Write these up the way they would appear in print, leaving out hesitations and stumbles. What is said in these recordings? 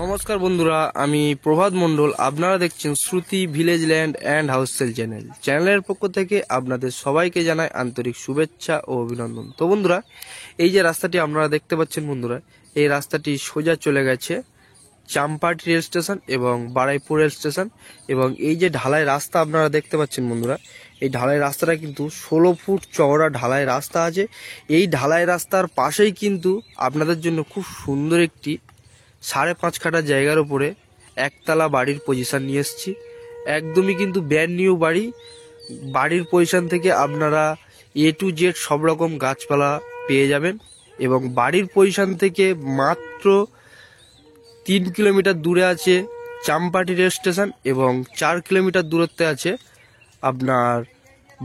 নমস্কার বন্ধুরা, আমি প্রভাত মণ্ডল। আপনারা দেখছেন Shruti village land and house sale চ্যানেলের পক্ষ থেকে আপনাদের সবাইকে জানাই আন্তরিক শুভেচ্ছা ও অভিনন্দন। তো বন্ধুরা, এই যে রাস্তাটি আপনারা দেখতে পাচ্ছেন বন্ধুরা, এই রাস্তাটি সোজা চলে গেছে চাম্পাটি রেল স্টেশন এবং বারাইপুর রেল স্টেশন। এবং এই যে ঢালাই রাস্তা আপনারা দেখতে পাচ্ছেন বন্ধুরা, এই ঢালাই রাস্তাটা কিন্তু 16 ফুট চওড়া ঢালাই রাস্তা আছে। এই ঢালাই রাস্তার পাশেই কিন্তু আপনাদের জন্য খুব সুন্দর একটি 5.5 কাঠা জায়গার উপরে একতলা বাড়ির পজিশন নিয়ে এসেছি। একদমই কিন্তু ব্র্যান্ড নিউ বাড়ি। বাড়ির পজিশন থেকে আপনারা A to Z সব রকম গাছপালা পেয়ে যাবেন। এবং বাড়ির পজিশন থেকে মাত্র 3 কিলোমিটার দূরে আছে চাম্পাটি রেল স্টেশন এবং 4 কিলোমিটার দূরত্বে আছে আপনার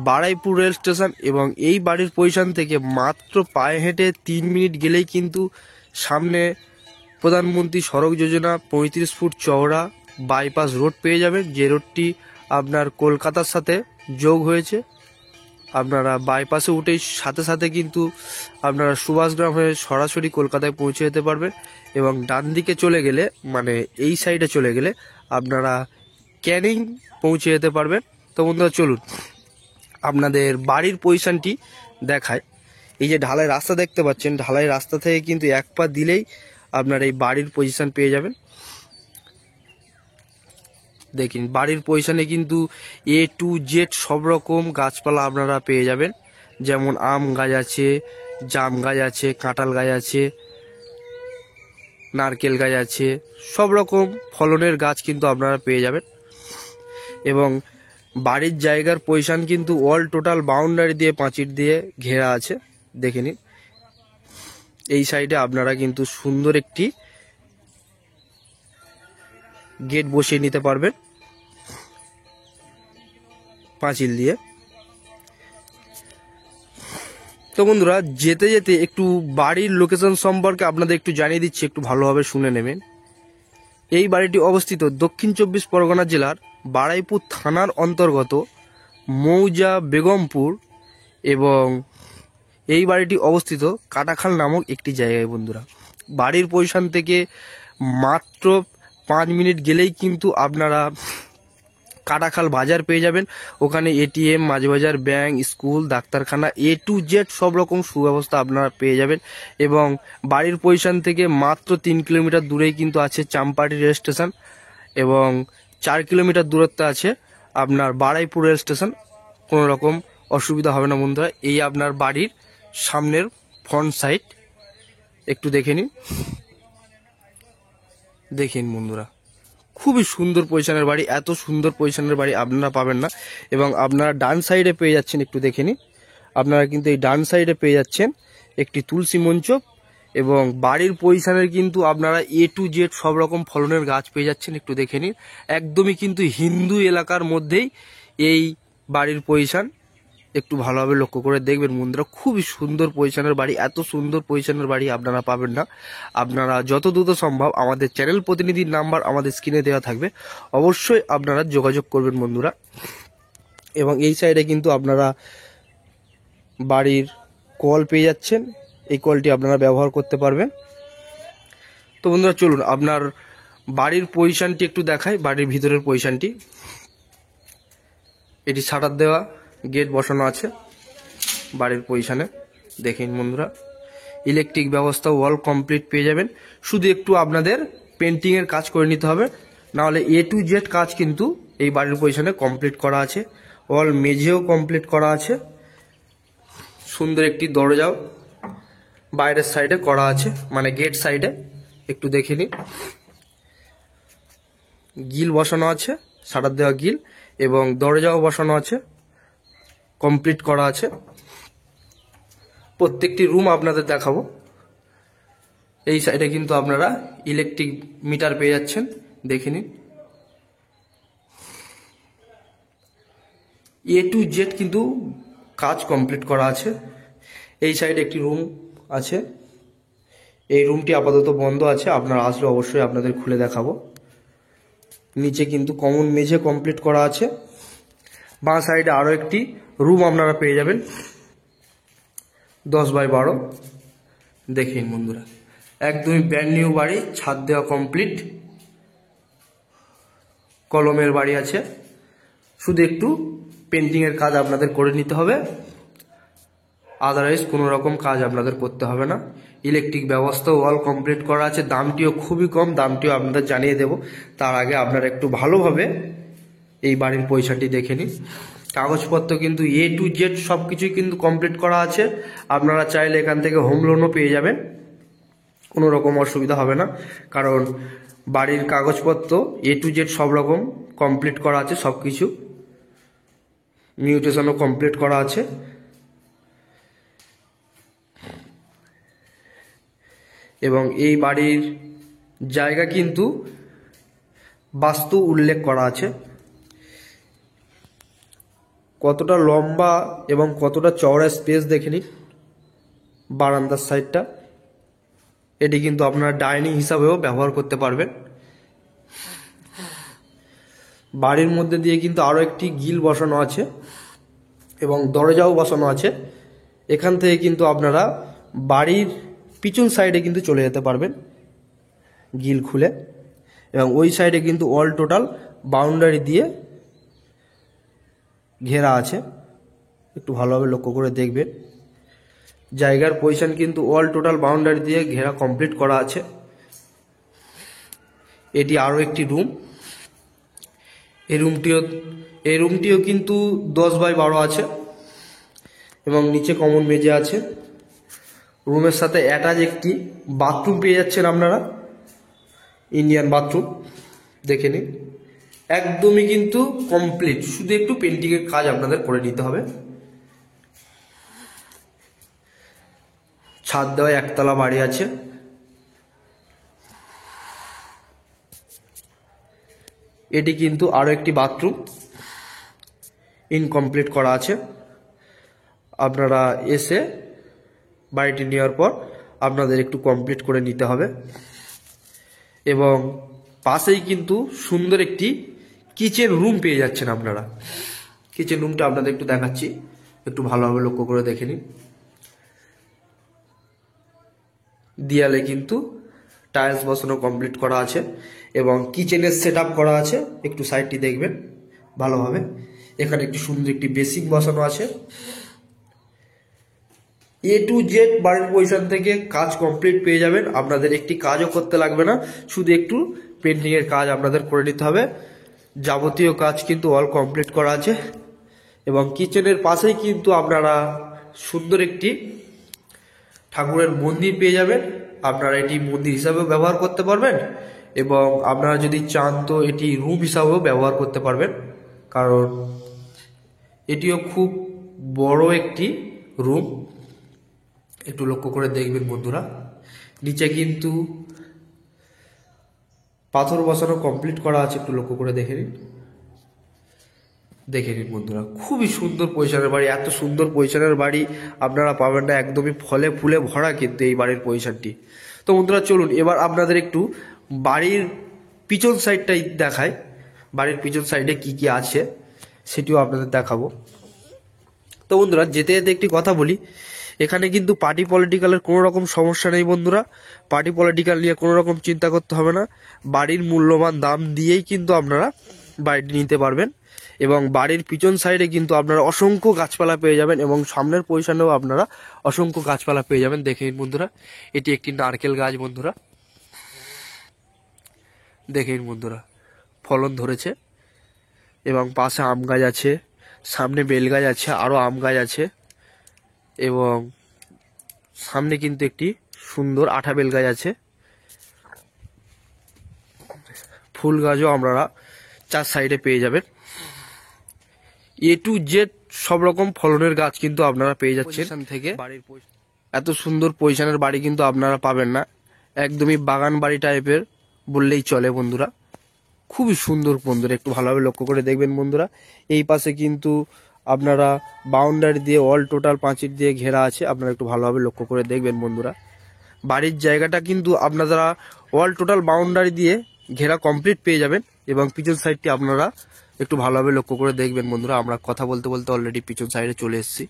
বারাইপুর রেল স্টেশন। এবং এই বাড়ির পজিশন থেকে মাত্র পায়ে হেঁটে 3 মিনিট গেলেই কিন্তু সামনে প্রধানমন্ত্রী সড়ক যোজনা 35 ফুট চওড়া বাইপাস রোড পেয়ে যাবেন, যে রোডটি আপনার কলকাতার সাথে যোগ হয়েছে। আপনারা বাইপাসে উঠেই সাথে সাথে কিন্তু আপনারা সুভাষগ্রাম হয়ে সরাসরি কলকাতায় পৌঁছে যেতে পারবেন। এবং ডান দিকে চলে গেলে, মানে এই সাইডে চলে গেলে আপনারা ক্যানিং পৌঁছে যেতে পারবেন। তো বন্ধুরা চলুন আপনাদের বাড়ির পজিশনটি দেখায়। এই যে ঢালাই রাস্তা দেখতে পাচ্ছেন, ঢালাই রাস্তা থেকে কিন্তু এক পা দিলেই আপনার এই বাড়ির পজিশন পেয়ে যাবেন। দেখুন বাড়ির পজিশনে কিন্তু A to Z সব রকম গাছপালা আপনারা পেয়ে যাবেন। যেমন আম গাছ আছে, জাম গাছ আছে, কাঁঠাল গাছ আছে, নারকেল গাছ আছে, সব রকম ফলনের গাছ কিন্তু আপনারা পেয়ে যাবেন। এবং বাড়ির জায়গার পজিশন কিন্তু অল টোটাল বাউন্ডারি দিয়ে পাঁচির দিয়ে ঘেরা আছে। দেখে নিন, এই সাইডে আপনারা কিন্তু সুন্দর একটি গেট বসিয়ে নিতে পারবেন পাঁচিল দিয়ে। তো বন্ধুরা, যেতে যেতে একটু বাড়ির লোকেশন সম্পর্কে আপনাদের একটু জানিয়ে দিচ্ছি, একটু ভালোভাবে শুনে নেবেন। এই বাড়িটি অবস্থিত দক্ষিণ 24 পরগনা জেলার বারাইপুর থানার অন্তর্গত মৌজা বেগমপুর। এবং এই বাড়িটি অবস্থিত কাটাখাল নামক একটি জায়গায়। বন্ধুরা, বাড়ির পজিশন থেকে মাত্র 5 মিনিট গেলেই কিন্তু আপনারা কাটাখাল বাজার পেয়ে যাবেন। ওখানে ATM, মাছ বাজার, ব্যাংক, স্কুল, ডাক্তারখানা A to Z সব রকম সুব্যবস্থা আপনারা পেয়ে যাবেন। এবং বাড়ির পজিশন থেকে মাত্র 3 কিলোমিটার দূরেই কিন্তু আছে চাম্পাটি রেল স্টেশন এবং 4 কিলোমিটার দূরত্বে আছে আপনার বারাইপুর রেল স্টেশন। কোনো রকম অসুবিধা হবে না বন্ধুরা। এই আপনার বাড়ির সামনের ফ্রন্ট সাইড একটু দেখে নিন। দেখেন বন্ধুরা, খুবই সুন্দর পজিশনের বাড়ি। এত সুন্দর পজিশনের বাড়ি আপনারা পাবেন না। এবং আপনারা ডান সাইডে পেয়ে যাচ্ছেন, একটু দেখে নিন, আপনারা কিন্তু এই ডান সাইডে পেয়ে যাচ্ছেন একটি তুলসী মঞ্চ। এবং বাড়ির পজিশনের কিন্তু আপনারা A to Z সব রকম ফলনের গাছ পেয়ে যাচ্ছেন। একটু দেখে নিন, একদমই কিন্তু হিন্দু এলাকার মধ্যেই এই বাড়ির পজিশন। একটু ভালোভাবে লক্ষ্য করে দেখবেন বন্ধুরা, খুবই সুন্দর পজিশনের বাড়ি। এত সুন্দর পজিশনের বাড়ি আপনারা পাবেন না। আপনারা যত দ্রুত সম্ভব আমাদের চ্যানেল প্রতিনিধির নাম্বার আমাদের স্ক্রিনে দেওয়া থাকবে, অবশ্যই আপনারা যোগাযোগ করবেন বন্ধুরা। এবং এই সাইডে কিন্তু আপনারা বাড়ির কল পেয়ে যাচ্ছেন, এই কলটি আপনারা ব্যবহার করতে পারবেন। তো বন্ধুরা চলুন আপনার বাড়ির পজিশনটি একটু দেখাই। বাড়ির ভিতরের পজিশনটি, এটি শাটার দেওয়া, গেট বসানো আছে বাড়ির পজিশনে। দেখেন বন্ধুরা, ইলেকট্রিক ব্যবস্থা ওয়াল কমপ্লিট পেয়ে যাবেন। শুধু একটু আপনাদের পেন্টিংয়ের কাজ করে নিতে হবে, নাহলে A to Z কাজ কিন্তু এই বাড়ির পজিশনে কমপ্লিট করা আছে। ওয়াল মেঝেও কমপ্লিট করা আছে। সুন্দর একটি দরজাও বাইরের সাইডে করা আছে, মানে গেট সাইডে। একটু দেখে নিন, গিল বসানো আছে, শাটার দেওয়া গিল, এবং দরজাও বসানো আছে, কমপ্লিট করা আছে। প্রত্যেকটি রুম আপনাদের দেখাবো। এই সাইডে কিন্তু আপনারা ইলেকট্রিক মিটার পেয়ে যাচ্ছেন, দেখে নিন। A to Z কিন্তু কাজ কমপ্লিট করা আছে। এই সাইডে একটি রুম আছে, এই রুমটি আপাতত বন্ধ আছে, আপনারা আসলে অবশ্যই আপনাদের খুলে দেখাবো। নিচে কিন্তু কমন মেঝে কমপ্লিট করা আছে। বাঁ সাইডে আরও একটি রুম আপনারা পেয়ে যাবেন, 10 বাই 12। দেখেন বন্ধুরা, একদমই ব্র্যান্ড নিউ বাড়ি, ছাদ দেওয়া কমপ্লিট। কলমের বাড়ি আছে, শুধু একটু পেন্টিংয়ের কাজ আপনাদের করে নিতে হবে, আদারওয়াইজ কোনো রকম কাজ আপনাদের করতে হবে না। ইলেকট্রিক ব্যবস্থাও অল কমপ্লিট করা আছে, দামটিও খুবই কম, দামটিও আপনাদের জানিয়ে দেব। তার আগে আপনারা একটু ভালোভাবে এই বাড়ির পয়সাটি দেখে নিন। কাগজপত্র কিন্তু A to Z সব কিছুই কিন্তু কমপ্লিট করা আছে। আপনারা চাইলে এখান থেকে হোম লোনও পেয়ে যাবেন, কোনো রকম অসুবিধা হবে না, কারণ বাড়ির কাগজপত্র A to Z সব রকম কমপ্লিট করা আছে, সব কিছু মিউটেশনও কমপ্লিট করা আছে। এবং এই বাড়ির জায়গা কিন্তু বাস্তু উল্লেখ করা আছে, কতটা লম্বা এবং কতটা চওড়া স্পেস দেখে নিন বারান্দার সাইডটা। এটি কিন্তু আপনারা ডাইনিং হিসাবেও ব্যবহার করতে পারবেন। বাড়ির মধ্যে দিয়ে কিন্তু আরও একটি গ্রিল বসানো আছে এবং দরজাও বসানো আছে। এখান থেকে কিন্তু আপনারা বাড়ির পিছন সাইডে কিন্তু চলে যেতে পারবেন গ্রিল খুলে, এবং ওই সাইডে কিন্তু অল টোটাল বাউন্ডারি দিয়ে ঘেরা আছে। একটু ভালোভাবে লক্ষ্য করে দেখবেন, জায়গার পজিশন কিন্তু অল টোটাল বাউন্ডারি দিয়ে ঘেরা কমপ্লিট করা আছে। এটি আরও একটি রুম। এই রুমটিও কিন্তু 10x12 আছে এবং নিচে কমন মেঝে আছে। রুমের সাথে অ্যাটাচ একটি বাথরুম পেয়ে যাচ্ছেন আপনারা, ইন্ডিয়ান বাথরুম দেখে নিন। একদমই কিন্তু কমপ্লিট, শুধু একটু পেন্টিংয়ের কাজ আপনাদের করে নিতে হবে। ছাদ দেওয়া একতলা বাড়ি আছে। এটি কিন্তু আরও একটি বাথরুম ইনকমপ্লিট করা আছে। আপনারা এসে বাড়িটি নেওয়ার পর আপনাদের একটু কমপ্লিট করে নিতে হবে। এবং পাশেই কিন্তু সুন্দর একটি কিচেন রুম পেয়ে যাচ্ছেন আপনারা। কিচেন রুমটা আপনাদের একটু দেখাচ্ছি, একটু ভালোভাবে লক্ষ্য করে দেখে নিন। দেয়ালে কিন্তু টাইলস বসানো কমপ্লিট করা আছে এবং কিচেনের সেট আপ করা আছে। একটু সাইডটি দেখবেন ভালোভাবে। এখানে একটি সুন্দর একটি বেসিন বসানো আছে। A to Z বাড়ির পজিশন থেকে কাজ কমপ্লিট পেয়ে যাবেন, আপনাদের একটি কাজও করতে লাগবে না, শুধু একটু পেন্টিংয়ের কাজ আপনাদের করে নিতে হবে। যাবতীয় কাজ কিন্তু অল কমপ্লিট করা আছে। এবং কিচেনের পাশেই কিন্তু আপনারা সুন্দর একটি ঠাকুরের মন্দির পেয়ে যাবেন। আপনারা এটি মন্দির হিসাবেও ব্যবহার করতে পারবেন এবং আপনারা যদি চান তো এটি রুম হিসাবেও ব্যবহার করতে পারবেন, কারণ এটিও খুব বড় একটি রুম। একটু লক্ষ্য করে দেখবেন বন্ধুরা, নিচে কিন্তু পাথর বসানো কমপ্লিট করা আছে। একটু লক্ষ্য করে দেখে নিন বন্ধুরা, খুবই সুন্দর পজিশনের বাড়ি। এত সুন্দর পজিশনের বাড়ি আপনারা পাবেন না, একদমই ফলে ফুলে ভরা কিন্তু এই বাড়ির পজিশনটি। তো বন্ধুরা চলুন এবার আপনাদের একটু বাড়ির পিছন সাইডটাই দেখায়, বাড়ির পিছন সাইডে কি কি আছে সেটিও আপনাদের দেখাবো। তো বন্ধুরা যেতে যেতে একটি কথা বলি, এখানে কিন্তু পার্টি পলিটিক্যালের কোনো রকম সমস্যা নেই বন্ধুরা। পার্টি পলিটিক্যাল নিয়ে কোনো রকম চিন্তা করতে হবে না। বাড়ির মূল্যবান দাম দিয়েই কিন্তু আপনারা বাড়িটি নিতে পারবেন। এবং বাড়ির পিছন সাইডে কিন্তু আপনারা অসংখ্য গাছপালা পেয়ে যাবেন এবং সামনের পজিশনেও আপনারা অসংখ্য গাছপালা পেয়ে যাবেন। দেখে নিন বন্ধুরা, এটি একটি নারকেল গাছ বন্ধুরা, দেখে নিন বন্ধুরা ফলন ধরেছে। এবং পাশে আম গাছ আছে, সামনে বেল গাছ আছে, আরও আম গাছ আছে এবং সামনে কিন্তু একটি সুন্দর আঠা বেল গাছ আছে। ফুল গাছও আপনারা চার সাইডে পেয়ে যাবেন। A to Z সব রকম ফলনের গাছ কিন্তু আপনারা পেয়ে যাচ্ছেন থেকে। এত সুন্দর পজিশনের বাড়ি কিন্তু আপনারা পাবেন না, একদমই বাগান বাড়ি টাইপের বললেই চলে বন্ধুরা। খুবই সুন্দর বন্ধুরা, একটু ভালোভাবে লক্ষ্য করে দেখবেন বন্ধুরা। এই পাশে কিন্তু আপনারা বাউন্ডারি দিয়ে অল টোটাল পাঁচির দিয়ে ঘেরা আছে, আপনারা একটু ভালোভাবে লক্ষ্য করে দেখবেন বন্ধুরা। বাড়ির জায়গাটা কিন্তু আপনারা অল টোটাল বাউন্ডারি দিয়ে ঘেরা কমপ্লিট পেয়ে যাবেন। এবং পিছন সাইডটি আপনারা একটু ভালোভাবে লক্ষ্য করে দেখবেন বন্ধুরা। আমরা কথা বলতে বলতে অলরেডি পিছন সাইডে চলে এসেছি,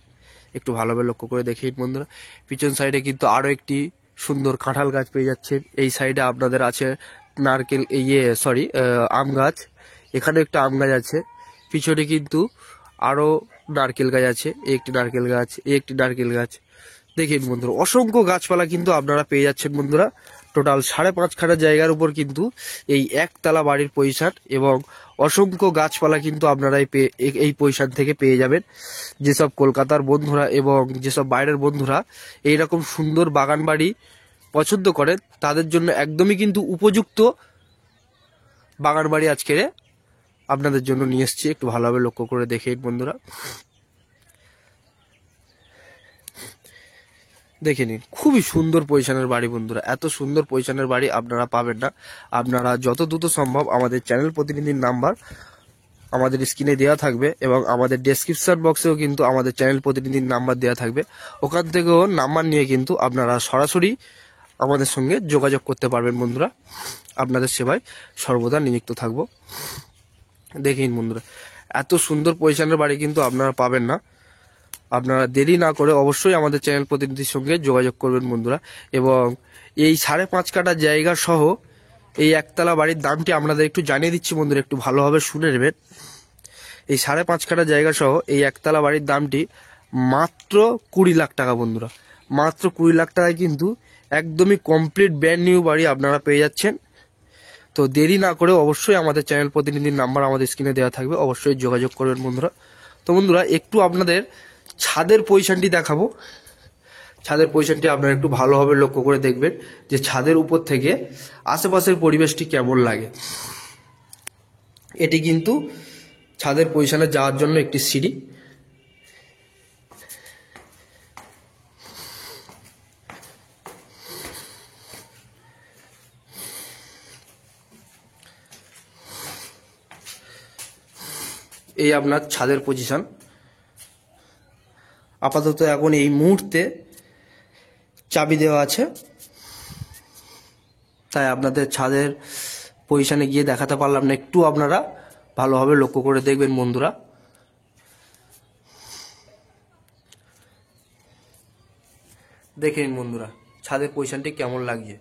একটু ভালোভাবে লক্ষ্য করে দেখেন বন্ধুরা। পিছন সাইডে কিন্তু আরও একটি সুন্দর কাঁঠাল গাছ পেয়ে যাচ্ছেন। এই সাইডে আপনাদের আছে নারকেল আম গাছ। এখানে একটা আম গাছ আছে, পিছনে কিন্তু আরো নারকেল গাছ আছে, একটি নারকেল গাছ, একটি নারকেল গাছ। দেখেন বন্ধুরা, অসংখ্য গাছপালা কিন্তু আপনারা পেয়ে যাচ্ছেন বন্ধুরা। টোটাল 5.5 কাঠা জায়গার উপর কিন্তু এই একতলা বাড়ির পজিশন, এবং অসংখ্য গাছপালা কিন্তু আপনারা এই পজিশন থেকে পেয়ে যাবেন। যেসব কলকাতার বন্ধুরা এবং যেসব বাইরের বন্ধুরা এইরকম সুন্দর বাগান বাড়ি পছন্দ করেন, তাদের জন্য একদমই কিন্তু উপযুক্ত বাগান বাড়ি আজকে আপনাদের জন্য নিয়ে এসেছি। একটু ভালোভাবে লক্ষ্য করে দেখেন বন্ধুরা, দেখে নিন, খুবই সুন্দর পজিশনের বাড়ি বন্ধুরা। এত সুন্দর পজিশনের বাড়ি আপনারা পাবেন না। আপনারা যত দ্রুত সম্ভব আমাদের চ্যানেল প্রতিনিধির নাম্বার আমাদের স্ক্রিনে দেওয়া থাকবে, এবং আমাদের ডেসক্রিপশন বক্সেও কিন্তু আমাদের চ্যানেল প্রতিনিধির নাম্বার দেওয়া থাকবে। ওখান থেকেও নাম্বার নিয়ে কিন্তু আপনারা সরাসরি আমাদের সঙ্গে যোগাযোগ করতে পারবেন বন্ধুরা। আপনাদের সেবায় সর্বদা নিযুক্ত থাকব। দেখেন বন্ধুরা, এত সুন্দর পজিশনের বাড়ি কিন্তু আপনারা পাবেন না। আপনারা দেরি না করে অবশ্যই আমাদের চ্যানেল প্রতিনিধির সঙ্গে যোগাযোগ করবেন বন্ধুরা। এবং এই 5.5 কাঠা জায়গা সহ এই একতলা বাড়ির দামটি আপনাদের একটু জানিয়ে দিচ্ছি বন্ধুরা, একটু ভালোভাবে শুনে নেবেন। এই 5.5 কাঠা জায়গা সহ এই একতলা বাড়ির দামটি মাত্র 20 লাখ টাকা বন্ধুরা। মাত্র 20 লাখ টাকায় কিন্তু একদমই কমপ্লিট ব্র্যান্ড নিউ বাড়ি আপনারা পেয়ে যাচ্ছেন। তো দেরি না করে অবশ্যই আমাদের চ্যানেল প্রতিনিধির নাম্বার আমাদের স্ক্রিনে দেওয়া থাকবে, অবশ্যই যোগাযোগ করবেন বন্ধুরা। তো বন্ধুরা, একটু আপনাদের ছাদের পজিশনটি দেখাবো। ছাদের পজিশনটি আপনারা একটু ভালোভাবে লক্ষ্য করে দেখবেন যে ছাদের উপর থেকে আশেপাশের পরিবেশটি কেমন লাগে। এটি কিন্তু ছাদের পজিশনে যাওয়ার জন্য একটি সিঁড়ি। এই আপনার ছাদের পজিশন। আপাতত এখন এই মুহূর্তে চাবি দেওয়া আছে, তাই আপনাদের ছাদের পজিশনে গিয়ে দেখাতে পারলাম না। একটু আপনারা ভালোভাবে লক্ষ্য করে দেখবেন বন্ধুরা। দেখেন বন্ধুরা, ছাদের পজিশনটি কেমন লাগছে।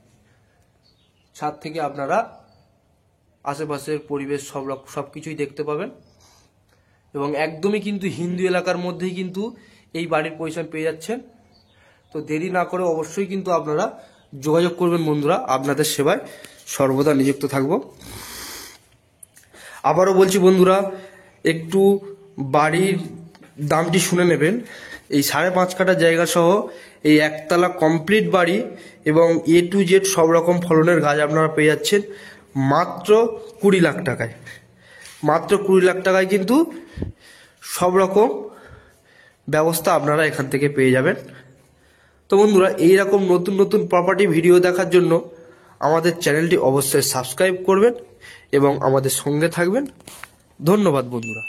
ছাদ থেকে আপনারা আশেপাশের পরিবেশ সব কিছুই দেখতে পাবেন, এবং একদমই কিন্তু হিন্দু এলাকার মধ্যেই কিন্তু এই বাড়ির পজিশন পেয়ে যাচ্ছেন। তো দেরি না করে অবশ্যই কিন্তু আপনারা যোগাযোগ করবেন বন্ধুরা। আপনাদের সেবায় সর্বদা নিযুক্ত থাকব। আবারও বলছি বন্ধুরা, একটু বাড়ির দামটি শুনে নেবেন। এই 5.5 কাঠা জায়গা সহ এই একতলা কমপ্লিট বাড়ি এবং A to Z সব রকম ফলনের গাছ আপনারা পেয়ে যাচ্ছেন মাত্র 20 লাখ টাকায়। মাত্র 20 লাখ টাকায় কিন্তু সব রকম ব্যবস্থা আপনারা এখান থেকে পেয়ে যাবেন। তো বন্ধুরা, এইরকম নতুন নতুন প্রপার্টি ভিডিও দেখার জন্য আমাদের চ্যানেলটি অবশ্যই সাবস্ক্রাইব করবেন এবং আমাদের সঙ্গে থাকবেন। ধন্যবাদ বন্ধুরা।